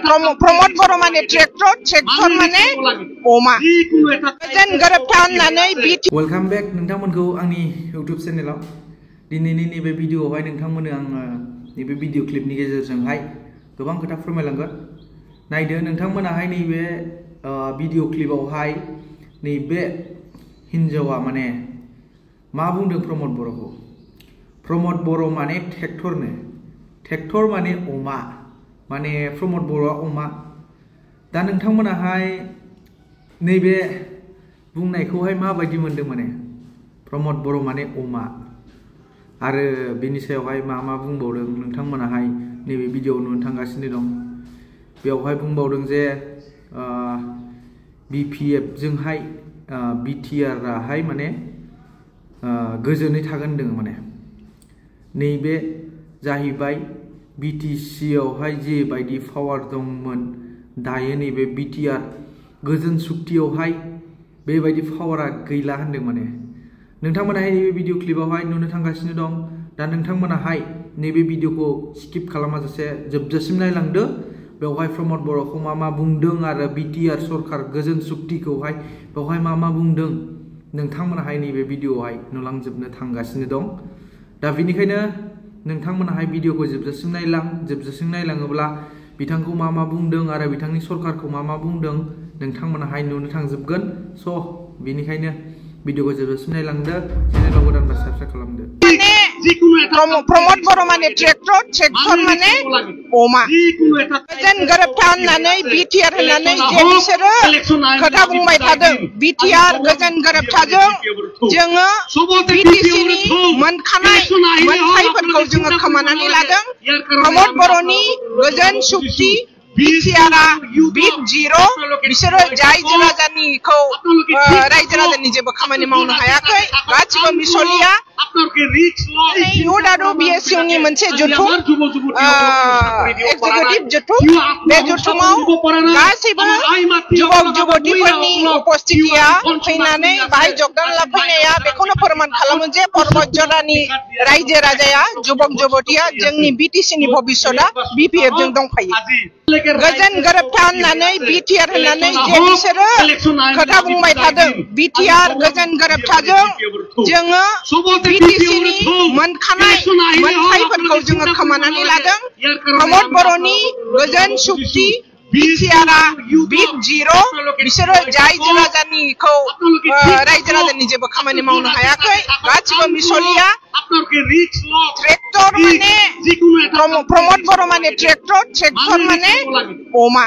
प्रमोद बर' माने ट्रेक्टर माने अमा जों गोरोबथा होननानै वेलकाम बैक नोंथांमोनखौ आंनि यूट्यूब चेनेलाव दिनैनि नैबे भिडिअआवहाय नोंथांमोननो आङो नैबे भिडिअ क्लिपनि गेजेरजोंहाय गोबां खोथा फोरमायलांगोन। नायदो नोंथांमोनाहाय नैबे भिडिअ क्लिपआवहाय नैबे हिन्जावा माने मा बुंदों प्रमोद बर'खौ। प्रमोद बर' माने ट्रेक्टर माने अमा माने प्रमोद बर'आ अमा। दा नोंथांमोनाहाय नैबे बुंनायखौहाय माबायदि मोनदों माने प्रमोद बर' माने अमा आरो बेनि सायावहाय मा बुंबावदों नोंथांमोनाहाय नैबे भिडिअआव नुनो थांगासिनो दं। बेवहाय बुंबावदों जे BPF जोंहाय BTR आहाय माने गोजोनै थागोन होनदों। माने नैबे जाहैबाय BTC आवहाय जेबायदि पावार दंमोन दायो नैबे BTR गोजोन सुक्तियावहाय बेबायदि पावारा गैला होनदों। माने नोंथांमोनाहाय नैबे भिडिअ क्लिपआवहाय नुनो थांगासिनो दं। दा नोंथांमोनाहाय नैबे भिडिअखौ स्किप खालामाजासे जोबजासिम नायलांदो। बेवहाय प्रमोद बर'खौ मा बुंदों आरो BTR सरकार गोजोन सुक्तिखौहाय बेवहाय मा बुंदों नोंथांमोनाहाय नैबे भिडिअआवहाय नुलांजोबनो थांगासिनो दं। दा बेनिखायनो नोंथांमोनाहाय भिडिअखौ जोबजासिम नायलाङोब्ला बिथांखौ मा बुंदों आरो बिथांनि सरकारखौ मा बुंदों नोंथांमोनाहाय नुनो थांजोबगोन। स' बेनिखायनो भिडिअखौ जोबजासिम नायलांदो, चेनेलाव गोदानबा साबस्क्राइब खालामदो। प्रमोद बर' माने ट्रेक्टर माने अमा जों गोरोबथा होननानै BTR होननानै जे बिसोरो खोथा बुंबाय थादों। BTR गोजोन गोरोबथाजों जोङो BTCनि मोनखानाय मोनथायफोरखौ जोङो खोमानानै लादों। प्रमोद बर'नि गोजोन सुक्ति BTR बिग जिर' बिसोरो रायजो राजानि जेबो खामानि मावनो हायाखै। गासिबो मिसलिया इउथ आरो BSU नि मोनसे जथुम एक्जिकिउटिभ जथुम। बे जथुमाव गासैबो जुबक जुबतिफोरनि उपस्थितिया फैनानै बाहाय जगदान लाफैनाया बेखौनो फोरमान खालामो जे पर्बत जरानि रायजो राजाया जुबक जुबतिया जोंनि BTCनि भबिष्यतआ BPF जों दंफायो। गोजोन गोरोबथा होननानै BTR होननानै जे बिसोरो खोथा बुंबाय थादों। BTR गोजोन गोरोबथाजों जोङो BTCनि मोनखानाय मोनथायफोरखौ जोङो खोमानानै लादों। प्रमोद बर'नि गोजोन सुक्ति BTR बिग जिर' बिसोरो रायजो राजानि जेबो खामानि मावनो हायाखै। गासिबो मिसलिया ट्रेक्टर माने प्रमोद बर' माने ट्रेक्टर माने अमा।